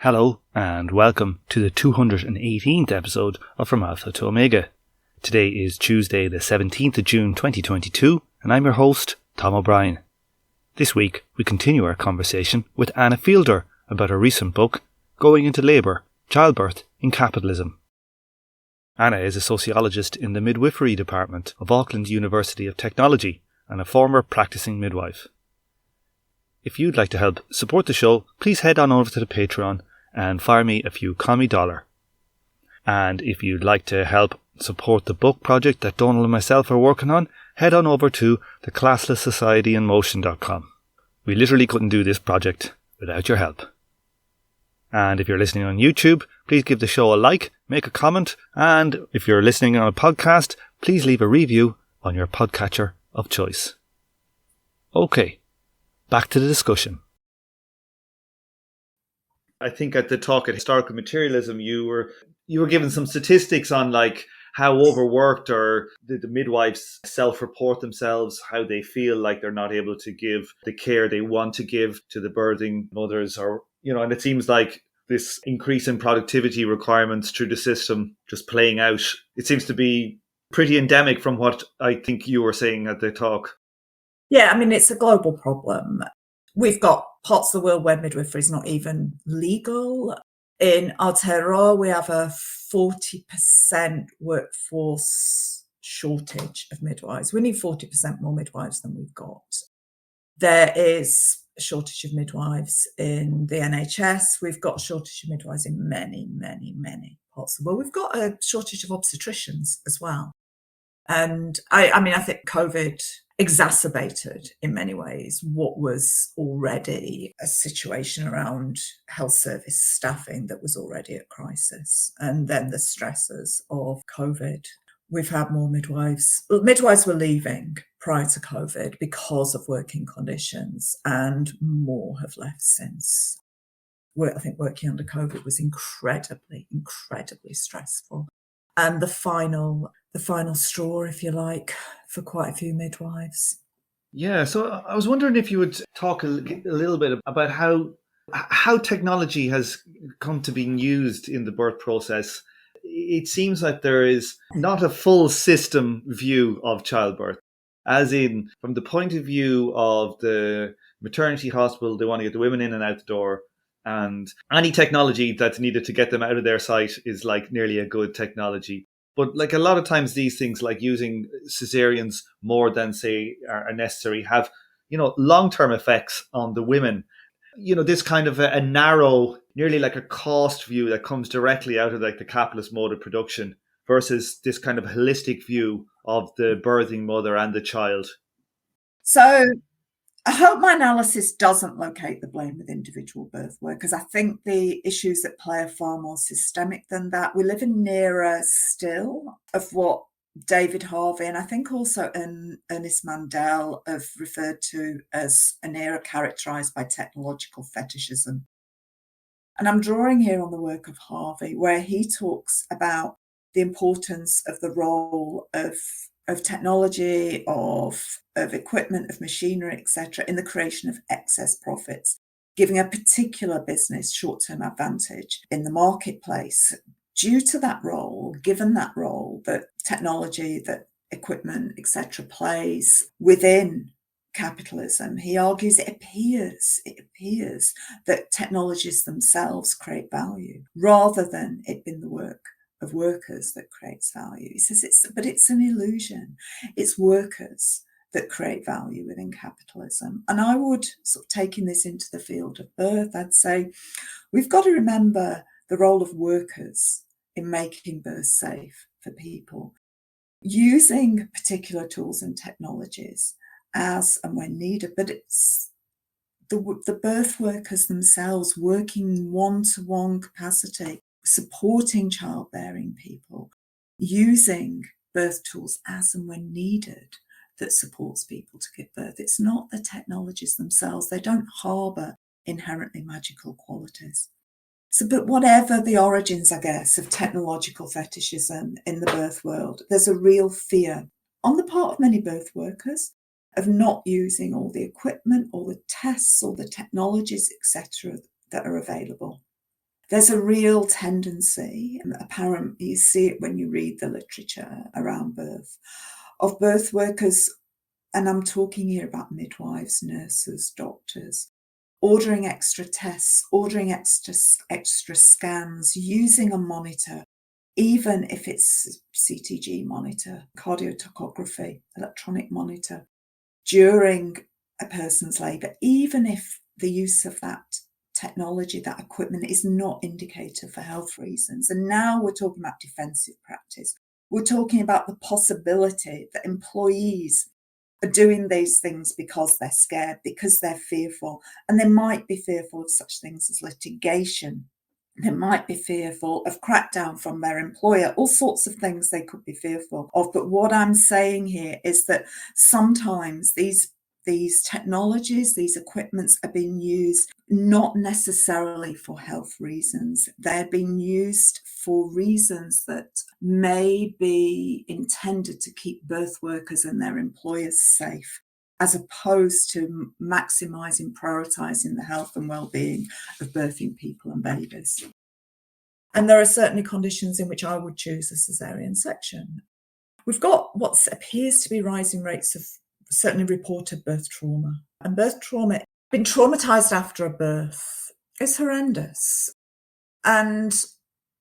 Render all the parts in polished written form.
Hello and welcome to the 218th episode of From Alpha to Omega. Today is Tuesday the 17th of June 2022 and I'm your host, Tom O'Brien. This week we continue our conversation with Anna Fielder about her recent book, Going into Labour, Childbirth in Capitalism. Anna is a sociologist in the Midwifery Department of Auckland University of Technology and a former practicing midwife. If you'd like to help support the show, please head on over to the Patreon and fire me a few commie dollar. And if you'd like to help support the book project that Donald and myself are working on, head on over to the classlesssocietyinmotion.com. We literally couldn't do this project without your help. And if you're listening on YouTube, please give the show a like, make a comment, and if you're listening on a podcast, please leave a review on your podcatcher of choice. Okay, back to the discussion. I think at the talk at Historical Materialism, you were given some statistics on like how overworked or the midwives self-report themselves, how they feel like they're not able to give the care they want to give to the birthing mothers, or and it seems like this increase in productivity requirements through the system just playing out. It seems to be pretty endemic from what I think you were saying at the talk. Yeah, I mean, it's a global problem. We've got parts of the world where midwifery is not even legal. In Aotearoa, we have a 40% workforce shortage of midwives. We need 40% more midwives than we've got. There is a shortage of midwives in the NHS. We've got a shortage of midwives in many, many, many parts of the world. We've got a shortage of obstetricians as well. And I think COVID exacerbated in many ways what was already a situation around health service staffing that was already at crisis. And then the stresses of COVID. We've had more midwives. Midwives were leaving prior to COVID because of working conditions, and more have left since. I think working under COVID was incredibly, incredibly stressful. And the final straw, if you like, for quite a few midwives. Yeah, so I was wondering if you would talk a little bit about how technology has come to being used in the birth process. It seems like there is not a full system view of childbirth, as in from the point of view of the maternity hospital, they want to get the women in and out the door, and any technology that's needed to get them out of their site is like nearly a good technology. But like a lot of times these things like using cesareans more than say are necessary have, long-term effects on the women. This kind of a narrow, nearly like a cost view that comes directly out of like the capitalist mode of production versus this kind of holistic view of the birthing mother and the child. So I hope my analysis doesn't locate the blame with individual birth workers. I think the issues at play are far more systemic than that. We live in an era still of what David Harvey and I think also Ernest Mandel have referred to as an era characterized by technological fetishism. And I'm drawing here on the work of Harvey, where he talks about the importance of the role of technology, of equipment, of machinery, etc., in the creation of excess profits, giving a particular business short-term advantage in the marketplace. Due to that role, given that role that technology, that equipment, etc., plays within capitalism, he argues it appears that technologies themselves create value rather than it being the work of workers that creates value. He says it's an illusion. It's workers that create value within capitalism. And I would, sort of taking this into the field of birth, I'd say we've got to remember the role of workers in making birth safe for people, using particular tools and technologies as and when needed. But it's the birth workers themselves working one-to-one capacity, supporting childbearing people, using birth tools as and when needed that supports people to give birth. It's not the technologies themselves. They don't harbour inherently magical qualities. So, but whatever the origins, I guess, of technological fetishism in the birth world, there's a real fear on the part of many birth workers of not using all the equipment, all the tests, all the technologies, etc., that are available. There's a real tendency, apparent, you see it when you read the literature around birth, of birth workers, and I'm talking here about midwives, nurses, doctors, ordering extra tests, ordering extra scans, using a monitor, even if it's CTG monitor, cardiotocography, electronic monitor, during a person's labour, even if the use of that technology, that equipment, is not indicated for health reasons. And now we're talking about defensive practice. We're talking about the possibility that employees are doing these things because they're scared, because they're fearful, and they might be fearful of such things as litigation. They might be fearful of crackdown from their employer, all sorts of things they could be fearful of. But what I'm saying here is that sometimes these technologies, these equipments are being used not necessarily for health reasons. They're being used for reasons that may be intended to keep birth workers and their employers safe, as opposed to maximising, prioritising the health and well-being of birthing people and babies. And there are certainly conditions in which I would choose a caesarean section. We've got what appears to be rising rates of certainly reported birth trauma. And birth trauma, being traumatised after a birth, is horrendous. And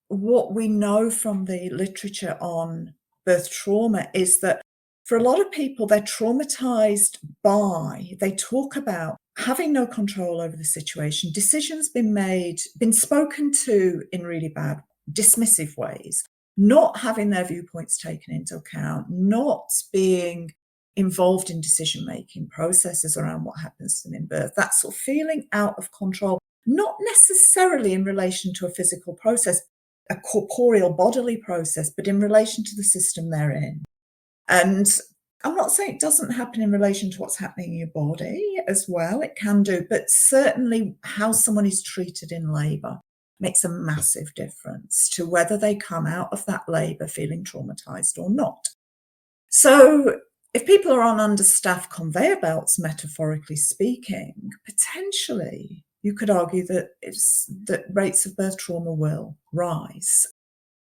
what we know from the literature on birth trauma is that for a lot of people, they're traumatised by, they talk about having no control over the situation, decisions been spoken to in really bad, dismissive ways, not having their viewpoints taken into account, not being involved in decision-making processes around what happens to them in birth, that sort of feeling out of control, not necessarily in relation to a physical process, a corporeal bodily process, but in relation to the system they're in. And I'm not saying it doesn't happen in relation to what's happening in your body as well, it can do, but certainly how someone is treated in labour makes a massive difference to whether they come out of that labour feeling traumatised or not. So if people are on understaffed conveyor belts, metaphorically speaking, potentially you could argue that rates of birth trauma will rise.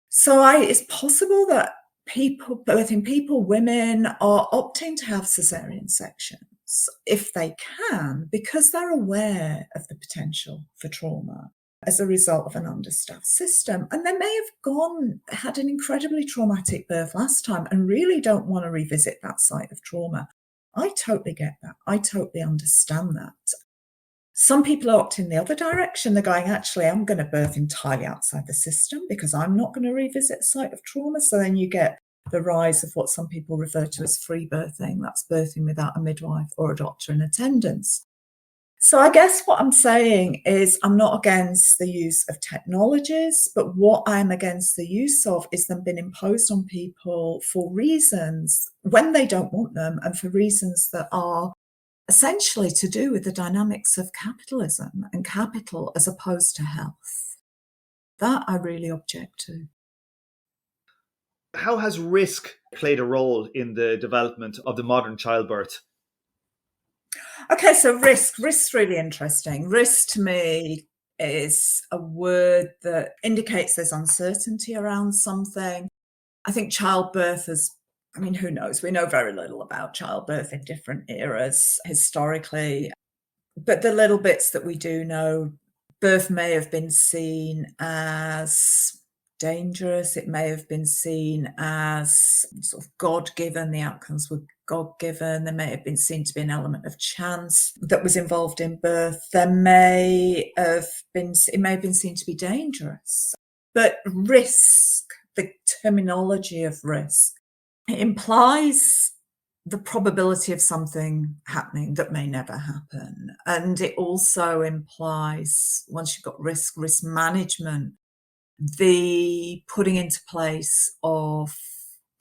So it's possible that birthing people, women, are opting to have caesarean sections if they can, because they're aware of the potential for trauma as a result of an understaffed system. And they may have had an incredibly traumatic birth last time and really don't want to revisit that site of trauma. I totally get that. I totally understand that. Some people are opting the other direction. They're going, actually, I'm going to birth entirely outside the system because I'm not going to revisit a site of trauma. So then you get the rise of what some people refer to as free birthing. That's birthing without a midwife or a doctor in attendance. So I guess what I'm saying is I'm not against the use of technologies, but what I'm against the use of is them being imposed on people for reasons when they don't want them and for reasons that are essentially to do with the dynamics of capitalism and capital as opposed to health. That I really object to. How has risk played a role in the development of the modern childbirth? Okay, so risk's really interesting. Risk to me is a word that indicates there's uncertainty around something. I think childbirth who knows? We know very little about childbirth in different eras historically. But the little bits that we do know, birth may have been seen as dangerous. It may have been seen as sort of God-given. The outcomes were God-given. There may have been seen to be an element of chance that was involved in birth. It may have been seen to be dangerous. But risk, the terminology of risk, it implies the probability of something happening that may never happen. And it also implies, once you've got risk management, the putting into place of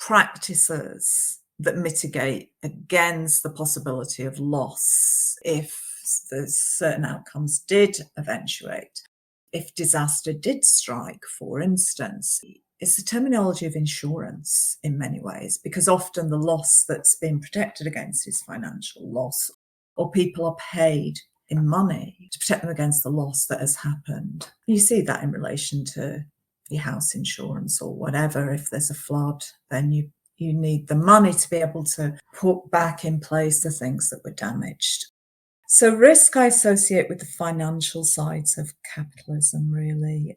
practices that mitigate against the possibility of loss if the certain outcomes did eventuate. If disaster did strike, for instance, it's the terminology of insurance in many ways, because often the loss that's being protected against is financial loss, or people are paid in money to protect them against the loss that has happened. You see that in relation to your house insurance or whatever. If there's a flood, then you need the money to be able to put back in place the things that were damaged. So risk I associate with the financial sides of capitalism, really.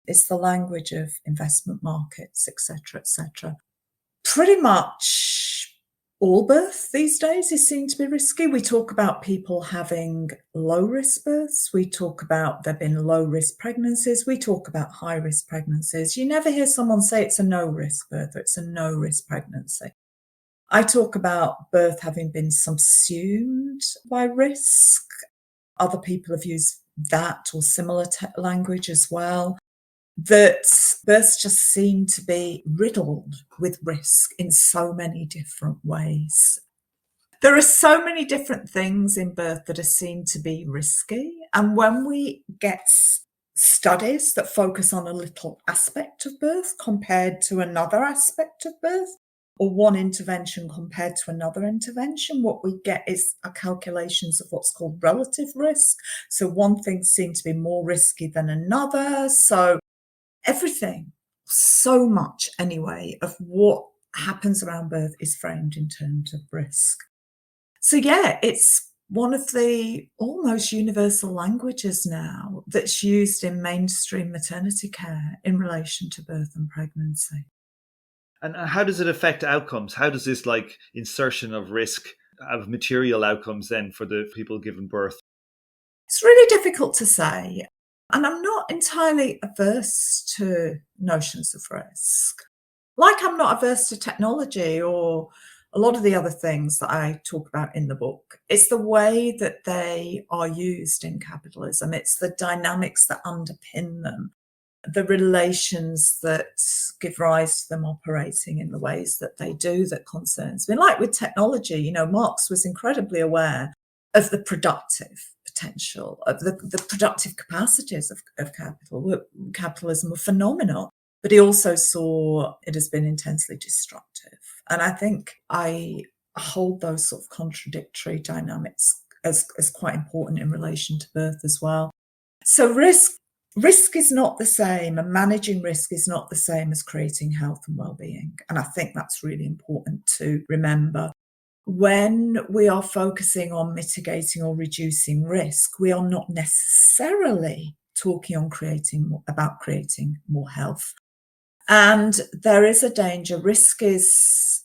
It's the language of investment markets, etc., etc. Pretty much all birth these days is seen to be risky. We talk about people having low-risk births. We talk about there being low-risk pregnancies. We talk about high-risk pregnancies. You never hear someone say it's a no-risk birth or it's a no-risk pregnancy. I talk about birth having been subsumed by risk. Other people have used that or similar language as well. That births just seem to be riddled with risk in so many different ways. There are so many different things in birth that are seen to be risky. And when we get studies that focus on a little aspect of birth compared to another aspect of birth, or one intervention compared to another intervention, what we get is calculations of what's called relative risk. So one thing seems to be more risky than another. So everything, so much anyway, of what happens around birth is framed in terms of risk. So yeah, it's one of the almost universal languages now that's used in mainstream maternity care in relation to birth and pregnancy. And how does it affect outcomes? How does this insertion of risk have material outcomes then for the people giving birth? It's really difficult to say. And I'm not entirely averse to notions of risk. Like I'm not averse to technology or a lot of the other things that I talk about in the book. It's the way that they are used in capitalism. It's the dynamics that underpin them, the relations that give rise to them operating in the ways that they do that concerns me. Like with technology, Marx was incredibly aware of the productive potential, of the productive capacities of capitalism were phenomenal. But he also saw it as being intensely destructive. And I think I hold those sort of contradictory dynamics as quite important in relation to birth as well. So risk is not the same, and managing risk is not the same as creating health and well-being. And I think that's really important to remember. When we are focusing on mitigating or reducing risk, we are not necessarily talking about creating more health. And there is a danger. Risk is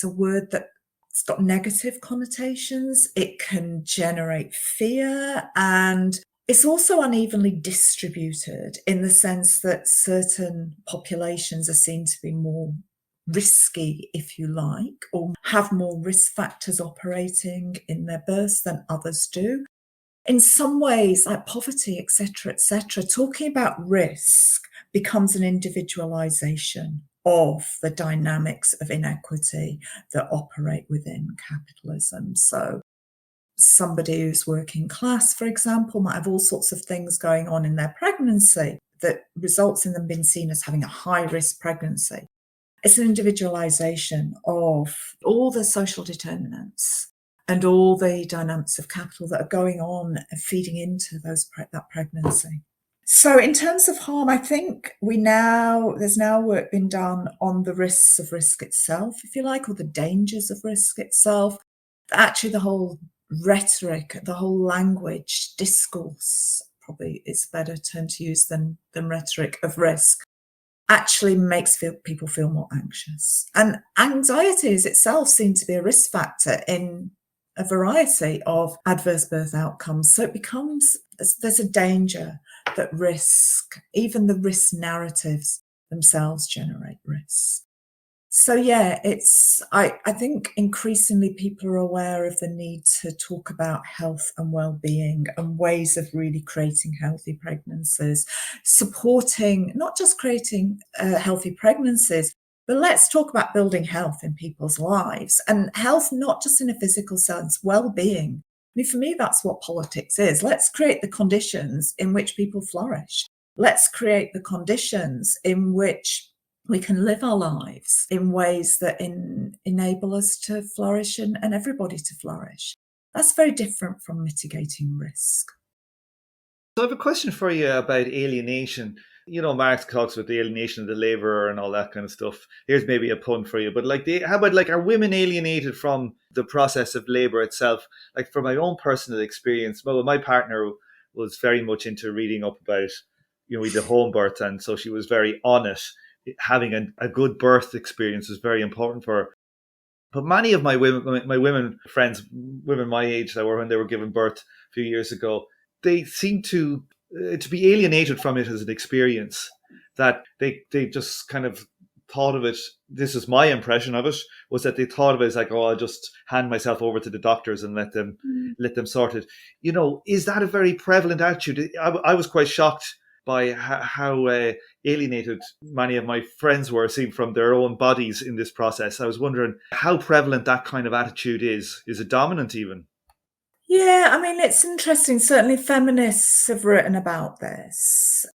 a word that's got negative connotations. It can generate fear, and it's also unevenly distributed in the sense that certain populations are seen to be more risky, if you like, or have more risk factors operating in their births than others do. In some ways, like poverty, etc., talking about risk becomes an individualization of the dynamics of inequity that operate within capitalism. So somebody who's working class, for example, might have all sorts of things going on in their pregnancy that results in them being seen as having a high-risk pregnancy. It's an individualization of all the social determinants and all the dynamics of capital that are going on and feeding into that pregnancy. So in terms of harm, I think there's now work being done on the risks of risk itself, if you like, or the dangers of risk itself. Actually, the whole rhetoric, the whole language, discourse, probably is a better term to use than rhetoric of risk, actually makes people feel more anxious. And anxiety is itself seen to be a risk factor in a variety of adverse birth outcomes. So there's a danger that risk, even the risk narratives themselves generate risk. So yeah, I think increasingly people are aware of the need to talk about health and well-being and ways of really creating healthy pregnancies, supporting, not just creating healthy pregnancies, but let's talk about building health in people's lives, and health not just in a physical sense, well-being. I mean, for me, that's what politics is. Let's create the conditions in which people flourish. Let's create the conditions in which we can live our lives in ways that enable us to flourish and everybody to flourish. That's very different from mitigating risk. So I have a question for you about alienation. Marx talks about the alienation of the labourer and all that kind of stuff. Here's maybe a pun for you, but how about are women alienated from the process of labour itself? Like, from my own personal experience, well, my partner was very much into reading up about, we did home birth, and so she was very on it. Having a good birth experience was very important for her. But many of my women friends, women my age, that were when they were giving birth a few years ago, they seem to be alienated from it as an experience, that they just kind of thought of it. This is my impression of it, was that they thought of it as like, oh, I'll just hand myself over to the doctors and let them sort it. Is that a very prevalent attitude? I was quite shocked by how alienated many of my friends were seen from their own bodies in this process. I was wondering how prevalent that kind of attitude is. Is it dominant even? Yeah, I mean, it's interesting. Certainly feminists have written about this.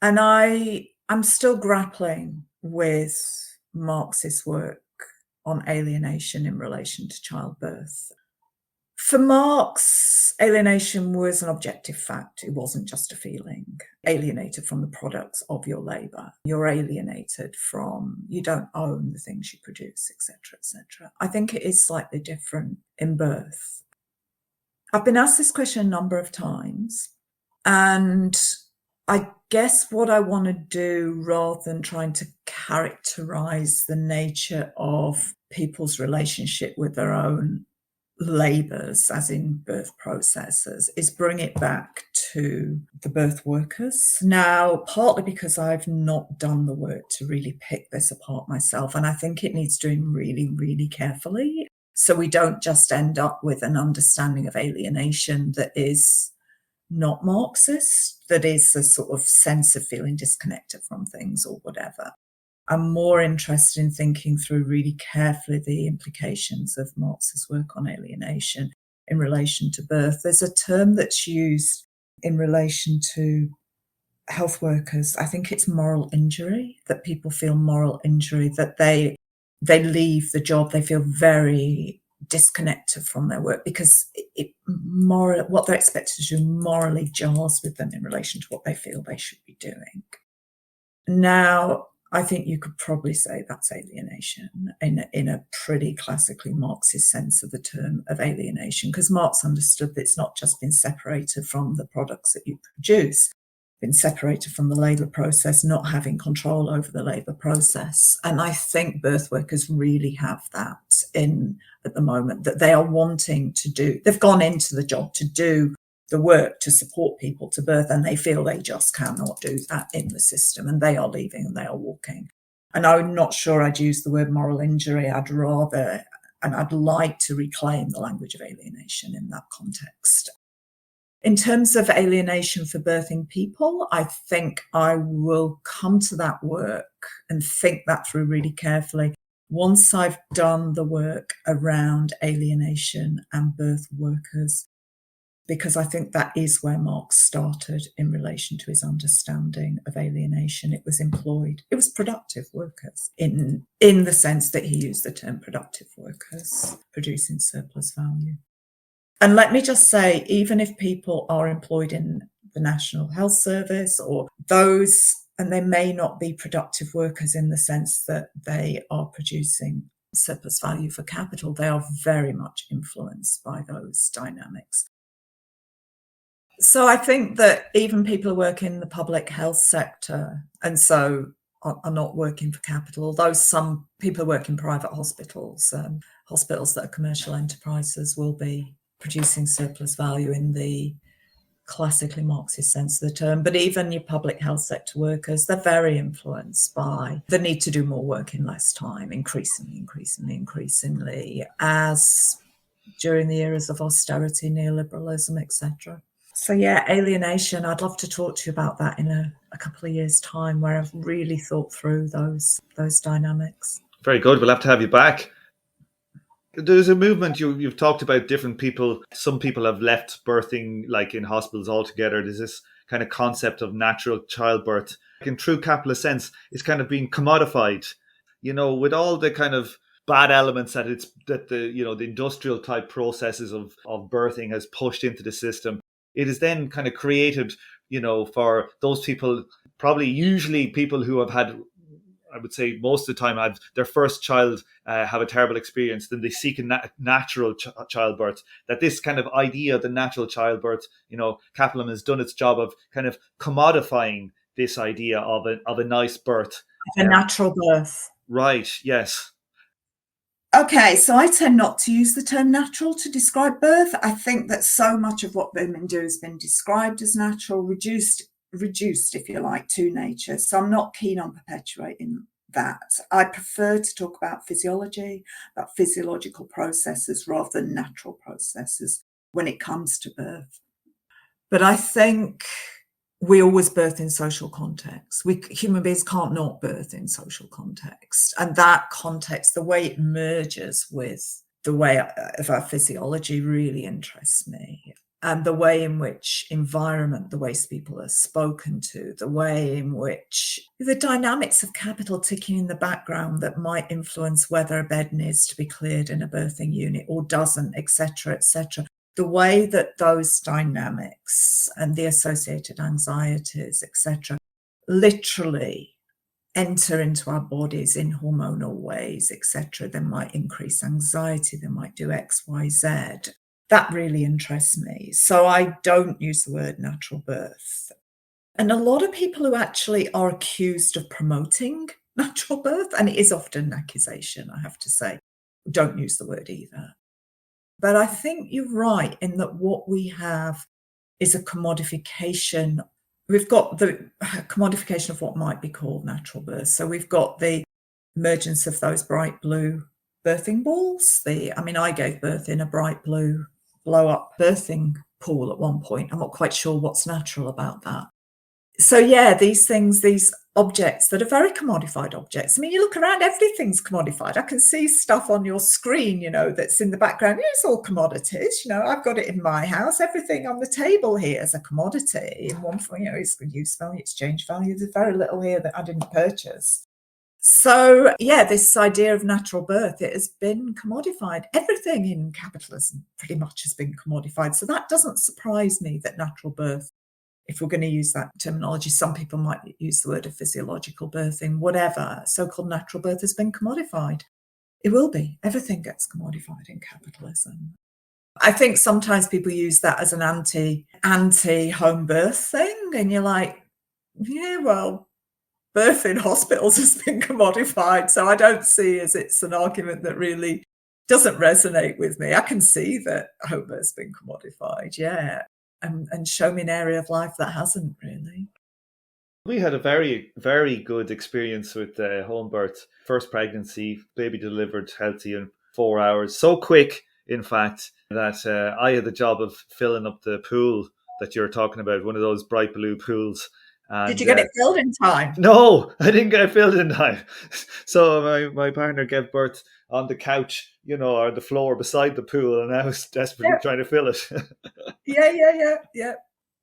And I'm still grappling with Marx's work on alienation in relation to childbirth. For Marx, alienation was an objective fact. It wasn't just a feeling. Alienated from the products of your labour. You're alienated from, you don't own the things you produce, etc., etc. I think it is slightly different in birth. I've been asked this question a number of times, and I guess what I want to do, rather than trying to characterise the nature of people's relationship with their own labours, as in birth processes, is bring it back to the birth workers. Now, partly because I've not done the work to really pick this apart myself, and I think it needs doing really, really carefully, so we don't just end up with an understanding of alienation that is not Marxist, that is a sort of sense of feeling disconnected from things or whatever. I'm more interested in thinking through really carefully the implications of Marx's work on alienation in relation to birth. There's a term that's used in relation to health workers. I think it's moral injury, that people feel moral injury, that they leave the job, they feel very disconnected from their work because what they're expected to do morally jars with them in relation to what they feel they should be doing. Now, I think you could probably say that's alienation in a pretty classically Marxist sense of the term of alienation, because Marx understood that it's not just been separated from the products that you produce, been separated from the labour process, not having control over the labour process. And I think birth workers really have that at the moment, that they are wanting to do, they've gone into the job to do the work to support people to birth, and they feel they just cannot do that in the system, and they are leaving and they are walking. And I'm not sure I'd use the word moral injury. I'd rather, and I'd like to reclaim the language of alienation in that context. In terms of alienation for birthing people, I think I will come to that work and think that through really carefully once I've done the work around alienation and birth workers, because I think that is where Marx started in relation to his understanding of alienation. It was productive workers in the sense that he used the term productive workers, producing surplus value. And let me just say, even if people are employed in the National Health Service or those, and they may not be productive workers in the sense that they are producing surplus value for capital, they are very much influenced by those dynamics. So I think that even people who work in the public health sector and so are not working for capital, although some people who work in private hospitals, hospitals that are commercial enterprises, will be producing surplus value in the classically Marxist sense of the term. But even your public health sector workers, they're very influenced by the need to do more work in less time, increasingly, as during the eras of austerity, neoliberalism, etc. So yeah, alienation, I'd love to talk to you about that in a couple of years' time, where I've really thought through those dynamics. Very good. We'll have to have you back. There's a movement, you've talked about different people. Some people have left birthing, like in hospitals altogether. There's this kind of concept of natural childbirth. In true capitalist sense, it's kind of being commodified. With all the kind of bad elements that the industrial type processes of birthing has pushed into the system. It is then kind of created, for those people, probably usually people who have had, I would say most of the time, had their first child have a terrible experience, then they seek a natural childbirth. That this kind of idea of the natural childbirth, capitalism has done its job of kind of commodifying this idea of a nice birth. A natural birth. Right, yes. Okay, so I tend not to use the term natural to describe birth. I think that so much of what women do has been described as natural, reduced, if you like, to nature. So I'm not keen on perpetuating that. I prefer to talk about physiology, about physiological processes rather than natural processes when it comes to birth. But I think we always birth in social context. Human beings can't not birth in social context. And that context, the way it merges with the way of our physiology really interests me. And the way in which environment, the ways people are spoken to, the way in which the dynamics of capital ticking in the background that might influence whether a bed needs to be cleared in a birthing unit or doesn't, etc., etc. The way that those dynamics and the associated anxieties, etc., literally enter into our bodies in hormonal ways, etc., they might increase anxiety, they might do X, Y, Z. That really interests me. So I don't use the word natural birth. And a lot of people who actually are accused of promoting natural birth, and it is often an accusation, I have to say, don't use the word either. But I think you're right in that what we have is a commodification. We've got the commodification of what might be called natural birth. So we've got the emergence of those bright blue birthing balls. I gave birth in a bright blue blow-up birthing pool at one point. I'm not quite sure what's natural about that. So yeah, these things, these objects that are very commodified objects. I mean, you look around, everything's commodified. I can see stuff on your screen, that's in the background. It's all commodities. I've got it in my house. Everything on the table here is a commodity. In one form, it's use value, exchange value. There's very little here that I didn't purchase. So yeah, this idea of natural birth, it has been commodified. Everything in capitalism pretty much has been commodified. So that doesn't surprise me that natural birth, if we're going to use that terminology, some people might use the word of physiological birthing, whatever, so-called natural birth has been commodified. It will be. Everything gets commodified in capitalism. I think sometimes people use that as an anti-home birth thing, and you're like, yeah, well, birth in hospitals has been commodified, so I don't see as it's an argument that really doesn't resonate with me. I can see that home birth's been commodified, yeah. And show me an area of life that hasn't really. We had a very, very good experience with home birth. First pregnancy, baby delivered healthy in 4 hours. So quick, in fact, that I had the job of filling up the pool that you're talking about, one of those bright blue pools. And, did you get it filled in time? No, I didn't get it filled in time. So my partner gave birth on the couch, or the floor beside the pool, and I was desperately trying to fill it. Yeah.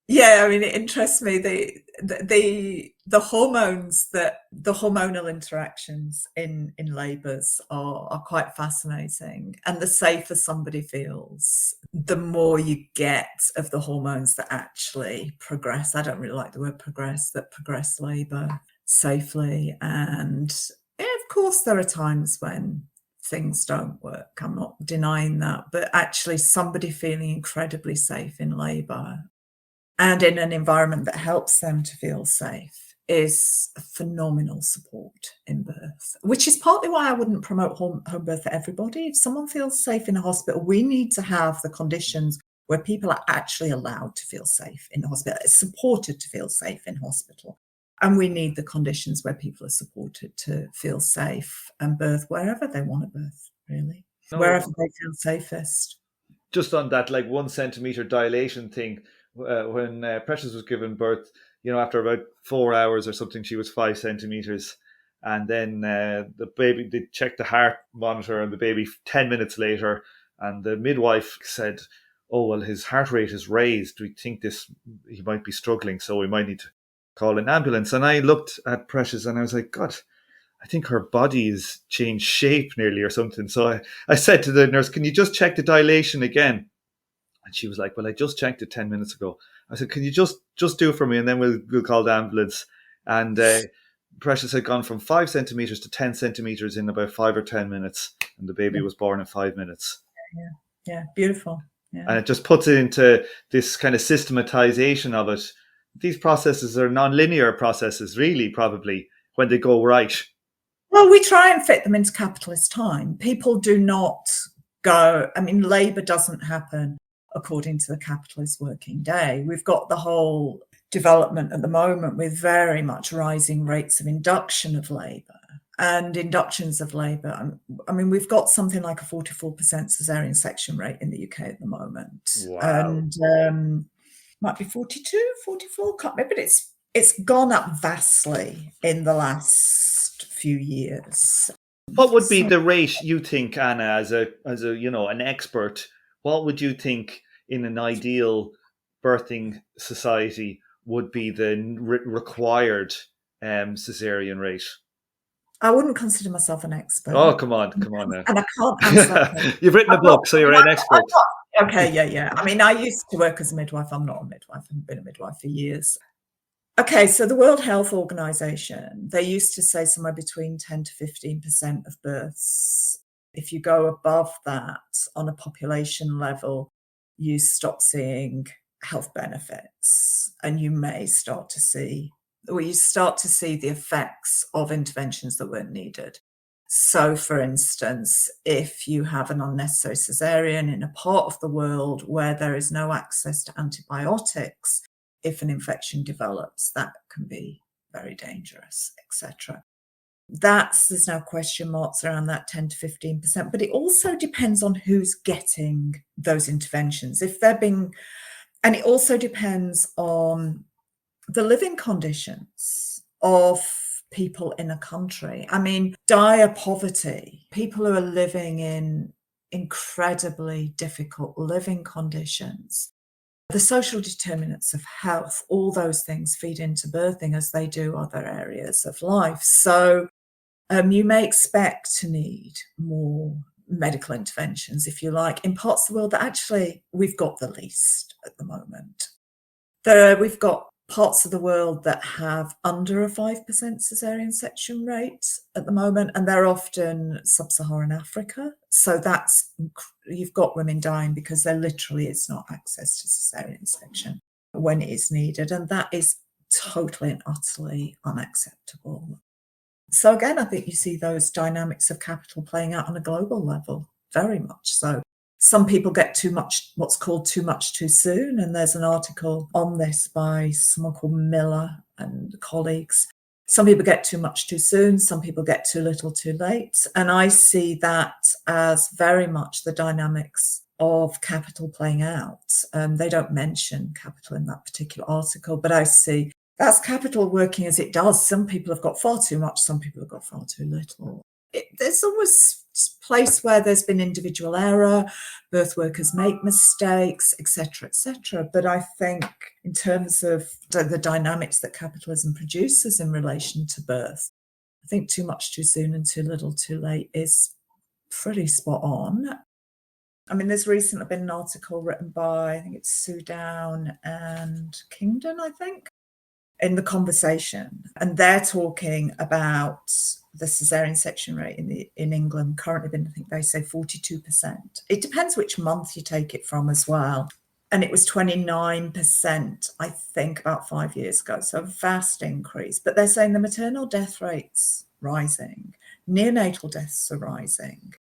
Yeah, I mean, it interests me the hormones, the hormonal interactions in labours are quite fascinating. And the safer somebody feels, the more you get of the hormones that actually progress. I don't really like the word progress, that progress labour safely. And of course, there are times when things don't work. I'm not denying that. But actually, somebody feeling incredibly safe in labour and in an environment that helps them to feel safe is a phenomenal support in birth, which is partly why I wouldn't promote home birth for everybody. If someone feels safe in a hospital, we need to have the conditions where people are actually allowed to feel safe in the hospital, supported to feel safe in hospital. And we need the conditions where people are supported to feel safe and birth wherever they want to birth, really, wherever they feel safest. Just on that, 1 centimetre dilation thing, when Precious was given birth, after about 4 hours or something, she was 5 centimetres. And then the baby, they checked the heart monitor on the baby 10 minutes later, and the midwife said, oh, well, his heart rate is raised. We think he might be struggling, so we might need to call an ambulance. And I looked at Precious and I was like, God, I think her body has changed shape nearly or something. So I said to the nurse, can you just check the dilation again? And she was like, well, I just checked it 10 minutes ago. I said, can you just do it for me, and then we'll call the ambulance. And Precious had gone from 5 centimeters to 10 centimeters in about 5 or 10 minutes. And the baby was born in 5 minutes. Yeah, beautiful. Yeah. And it just puts it into this kind of systematization of it. These processes are non-linear processes, really, probably, when they go right. Well, we try and fit them into capitalist time. People do not go, I mean, labour doesn't happen according to the capitalist working day. We've got the whole development at the moment with very much rising rates of induction of labour and inductions of labour. I mean, we've got something like a 44% caesarean section rate in the UK at the moment. Wow. And might be 42, 44, can't remember, but it's gone up vastly in the last few years. What would be the rate, you think, Anna, as a an expert? What would you think in an ideal birthing society would be the required caesarean rate? I wouldn't consider myself an expert. Oh, come on now. And I can't answer that. You've written a book, so you're an expert. Okay, yeah. I mean, I used to work as a midwife. I'm not a midwife. I've been a midwife for years. Okay, so the World Health Organization, they used to say somewhere between 10 to 15% of births. If you go above that on a population level, you stop seeing health benefits, and you may start to see, or you start to see the effects of interventions that weren't needed. So, for instance, if you have an unnecessary caesarean in a part of the world where there is no access to antibiotics, if an infection develops, that can be very dangerous, etc. There's now question marks around that 10 to 15%, but it also depends on who's getting those interventions. And it also depends on the living conditions of people in a country. I mean, dire poverty, people who are living in incredibly difficult living conditions, the social determinants of health, all those things feed into birthing as they do other areas of life. So you may expect to need more medical interventions, if you like, in parts of the world that actually we've got the least at the moment. We've got parts of the world that have under a 5% caesarean section rate at the moment, and they're often sub-Saharan Africa. So you've got women dying because there literally is not access to caesarean section when it is needed, and that is totally and utterly unacceptable. So again, I think you see those dynamics of capital playing out on a global level, very much so. Some people get too much, what's called too much too soon. And there's an article on this by someone called Miller and colleagues. Some people get too much too soon. Some people get too little too late. And I see that as very much the dynamics of capital playing out. They don't mention capital in that particular article, but I see that's capital working as it does. Some people have got far too much. Some people have got far too little. There's always a place where there's been individual error, birth workers make mistakes, etc., etc. But I think in terms of the dynamics that capitalism produces in relation to birth, I think too much too soon and too little too late is pretty spot on. I mean, there's recently been an article written by, I think it's Sudan and Kingdon, I think, in The Conversation, and they're talking about the caesarean section rate in England currently been, I think they say 42%. It depends which month you take it from as well. And it was 29%, I think, about 5 years ago. So a vast increase. But they're saying the maternal death rate's rising, neonatal deaths are rising.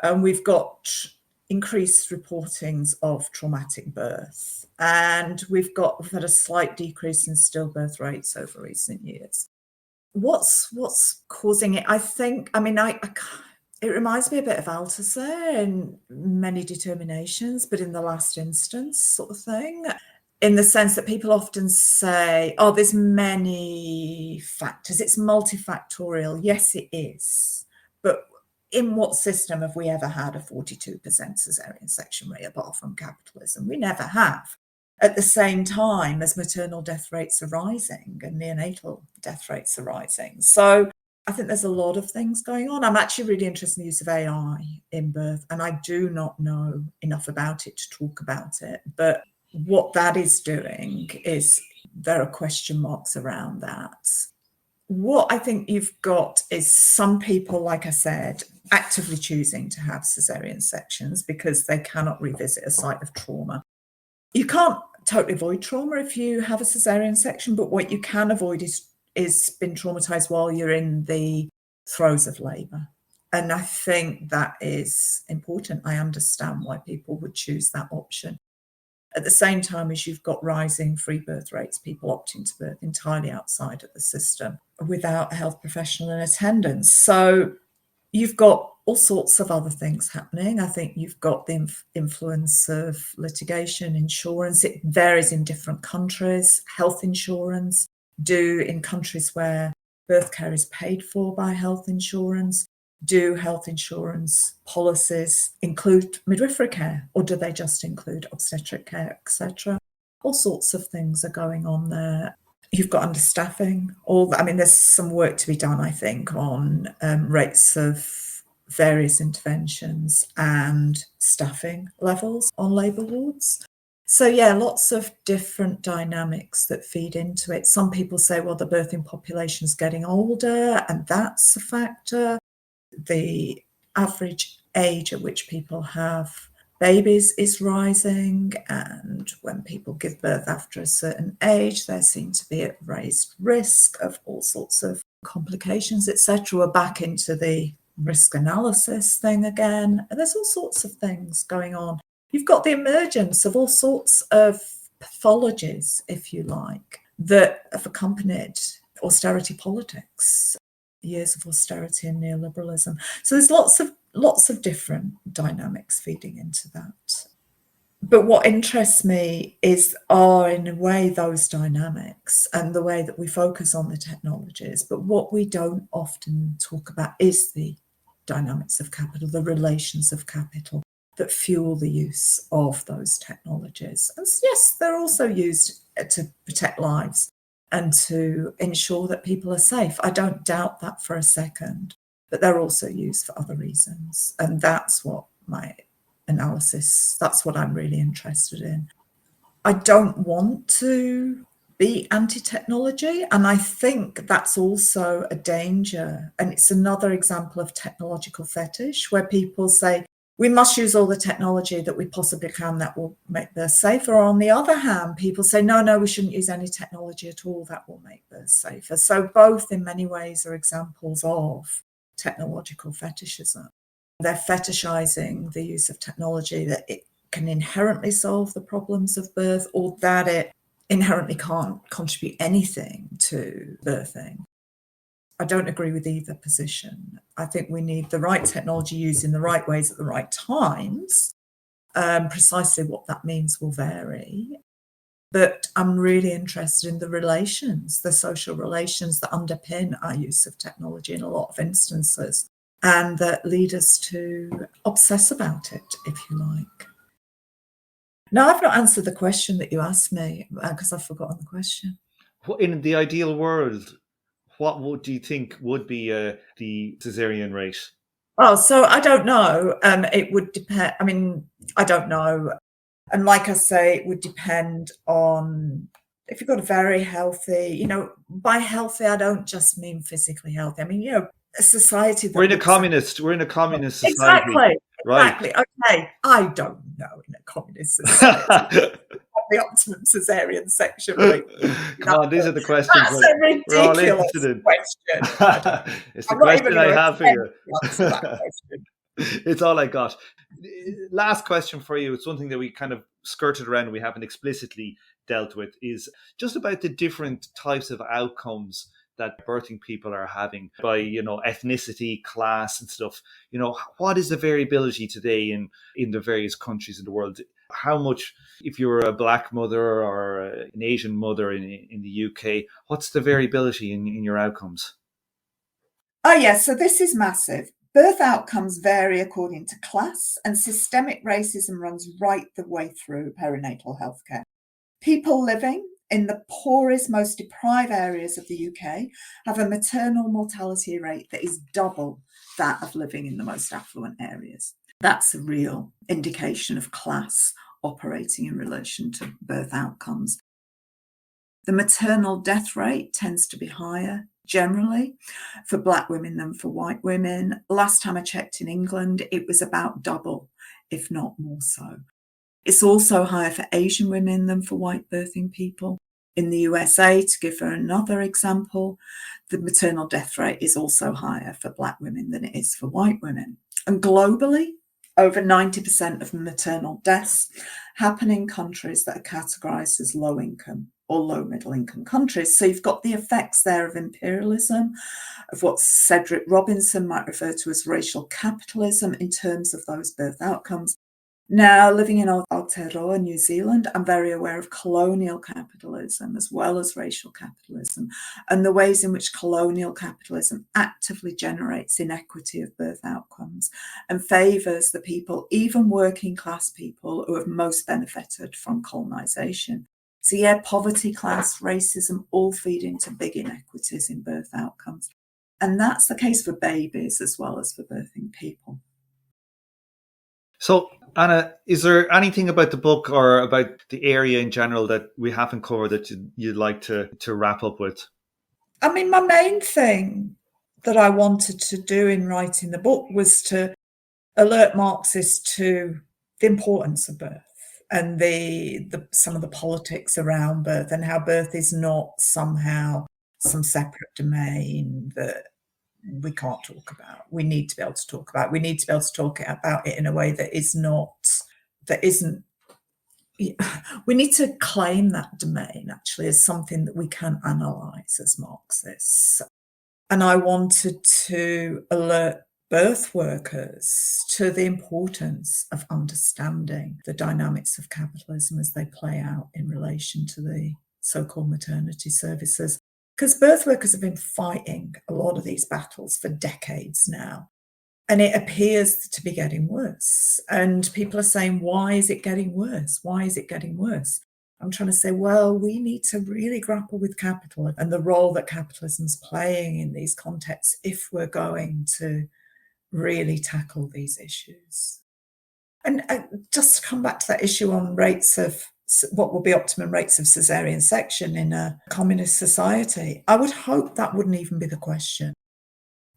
And we've got increased reportings of traumatic birth. And we've had a slight decrease in stillbirth rates over recent years. What's causing it? I think, it reminds me a bit of Althusser in many determinations, but in the last instance sort of thing, in the sense that people often say, oh, there's many factors. It's multifactorial. Yes, it is. But in what system have we ever had a 42% caesarean section rate apart from capitalism? We never have. At the same time as maternal death rates are rising and neonatal death rates are rising. So I think there's a lot of things going on. I'm actually really interested in the use of AI in birth, and I do not know enough about it to talk about it. But what that is doing is there are question marks around that. What I think you've got is some people, like I said, actively choosing to have cesarean sections because they cannot revisit a site of trauma. You can't totally avoid trauma if you have a cesarean section, but what you can avoid is being traumatized while you're in the throes of labor. And I think that is important. I understand why people would choose that option. At the same time as you've got rising free birth rates, people opting to birth entirely outside of the system without a health professional in attendance. So you've got all sorts of other things happening. I think you've got the influence of litigation, insurance. It varies in different countries. Health insurance in countries where birth care is paid for by health insurance. Do health insurance policies include midwifery care, or do they just include obstetric care, etc.? All sorts of things are going on there. You've got understaffing. There's some work to be done, I think, on rates of various interventions and staffing levels on labour wards. So, yeah, lots of different dynamics that feed into it. Some people say, well, the birthing population is getting older, and that's a factor. The average age at which people have babies is rising, and when people give birth after a certain age, they seem to be at raised risk of all sorts of complications, etc. We're back into the risk analysis thing again. And there's all sorts of things going on. You've got the emergence of all sorts of pathologies, if you like, that have accompanied austerity politics, years of austerity and neoliberalism. So there's lots of different dynamics feeding into that. But what interests me are in a way those dynamics and the way that we focus on the technologies. But what we don't often talk about is the dynamics of capital, the relations of capital that fuel the use of those technologies. And yes, they're also used to protect lives and to ensure that people are safe. I don't doubt that for a second, but they're also used for other reasons. And that's what my analysis, that's what I'm really interested in. I don't want to be anti-technology, and I think that's also a danger. And it's another example of technological fetish, where people say, we must use all the technology that we possibly can that will make birth safer. Or on the other hand, people say, no, we shouldn't use any technology at all that will make birth safer. So both in many ways are examples of technological fetishism. They're fetishizing the use of technology that it can inherently solve the problems of birth, or that it inherently can't contribute anything to birthing. I don't agree with either position. I think we need the right technology used in the right ways at the right times. Precisely what that means will vary. But I'm really interested in the relations, the social relations that underpin our use of technology in a lot of instances, and that lead us to obsess about it, if you like. No, I've not answered the question that you asked me because I've forgotten the question. In the ideal world, what do you think would be the cesarean rate? Oh, so I don't know. It would depend. I don't know. And like I say, it would depend on if you've got a very healthy, by healthy, I don't just mean physically healthy. A society that we're in a communist society. Exactly. Okay. I don't know in a communist society. The optimum cesarean section rate. Come on, these are the questions. That's a ridiculous question. It's the question I have for you. Answer that question. It's all I got. Last question for you. It's something that we kind of skirted around, we haven't explicitly dealt with, is just about the different types of outcomes that birthing people are having by, ethnicity, class and stuff. What is the variability today in the various countries in the world? How much, if you're a black mother or an Asian mother in the UK, what's the variability in your outcomes? Oh, yes. So this is massive. Birth outcomes vary according to class, and systemic racism runs right the way through perinatal healthcare. People living in the poorest, most deprived areas of the UK have a maternal mortality rate that is double that of living in the most affluent areas. That's a real indication of class operating in relation to birth outcomes. The maternal death rate tends to be higher generally for Black women than for white women. Last time I checked in England, it was about double, if not more so. It's also higher for Asian women than for white birthing people. In the USA, to give her another example, the maternal death rate is also higher for Black women than it is for white women. And globally, over 90% of maternal deaths happen in countries that are categorised as low income or low middle income countries. So you've got the effects there of imperialism, of what Cedric Robinson might refer to as racial capitalism in terms of those birth outcomes. Now, living in Aotearoa, New Zealand, I'm very aware of colonial capitalism as well as racial capitalism and the ways in which colonial capitalism actively generates inequity of birth outcomes and favours the people, even working class people, who have most benefited from colonisation. So yeah, poverty, class, racism all feed into big inequities in birth outcomes. And that's the case for babies as well as for birthing people. So, Anna, is there anything about the book or about the area in general that we haven't covered that you'd like to wrap up with? I mean, my main thing that I wanted to do in writing the book was to alert Marxists to the importance of birth and the some of the politics around birth and how birth is not somehow some separate domain that we can't talk about. We need to be able to talk about. We need to be able to talk about it in a way that isn't. We need to claim that domain actually as something that we can analyse as Marxists. And I wanted to alert birth workers to the importance of understanding the dynamics of capitalism as they play out in relation to the so-called maternity services. Because birth workers have been fighting a lot of these battles for decades now. And it appears to be getting worse. And people are saying, why is it getting worse? Why is it getting worse? I'm trying to say, well, we need to really grapple with capital and the role that capitalism's playing in these contexts if we're going to really tackle these issues. And just to come back to that issue on rates of what will be optimum rates of caesarean section in a communist society, I would hope that wouldn't even be the question.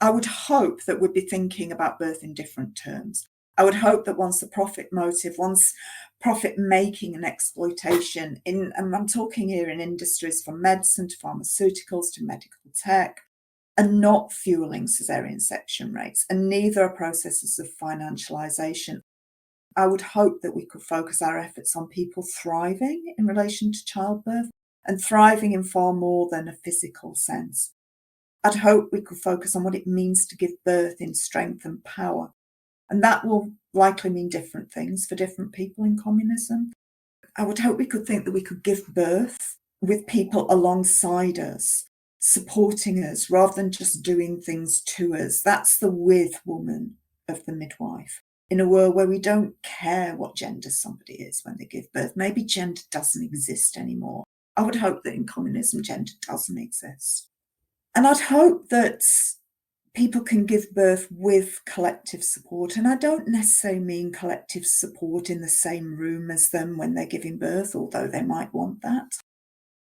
I would hope that we'd be thinking about birth in different terms. I would hope that once the profit motive, once profit making and exploitation, and I'm talking here in industries from medicine to pharmaceuticals to medical tech, are not fueling caesarean section rates, and neither are processes of financialisation. I would hope that we could focus our efforts on people thriving in relation to childbirth and thriving in far more than a physical sense. I'd hope we could focus on what it means to give birth in strength and power. And that will likely mean different things for different people in communism. I would hope we could think that we could give birth with people alongside us, supporting us rather than just doing things to us. That's the with woman of the midwife. In a world where we don't care what gender somebody is when they give birth, maybe gender doesn't exist anymore. I would hope that in communism, gender doesn't exist. And I'd hope that people can give birth with collective support. And I don't necessarily mean collective support in the same room as them when they're giving birth, although they might want that.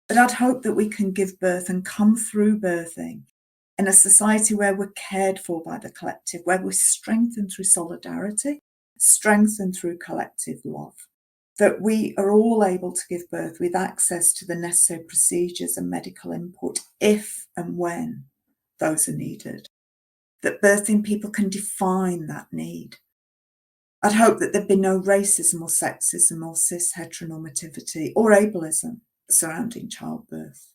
But I'd hope that we can give birth and come through birthing in a society where we're cared for by the collective, where we're strengthened through solidarity, strengthened through collective love, that we are all able to give birth with access to the necessary procedures and medical input if and when those are needed, that birthing people can define that need. I'd hope that there'd be no racism or sexism or cis heteronormativity or ableism surrounding childbirth.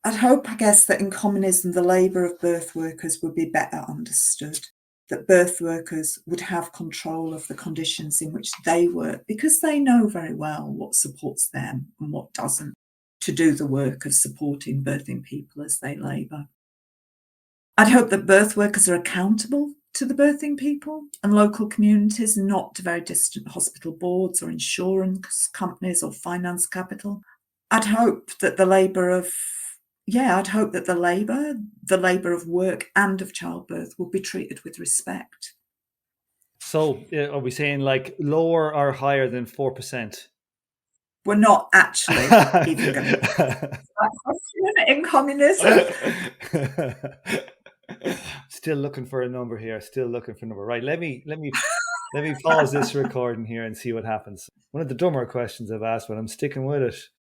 I'd hope, I guess, that in communism, the labour of birth workers would be better understood, that birth workers would have control of the conditions in which they work because they know very well what supports them and what doesn't to do the work of supporting birthing people as they labour. I'd hope that birth workers are accountable to the birthing people and local communities, not to very distant hospital boards or insurance companies or finance capital. I'd hope that the labour of work and of childbirth will be treated with respect. So are we saying like lower or higher than 4%? We're not actually even going to that question in communism. Still looking for a number here. Right. Let me pause this recording here and see what happens. One of the dumber questions I've asked, but I'm sticking with it.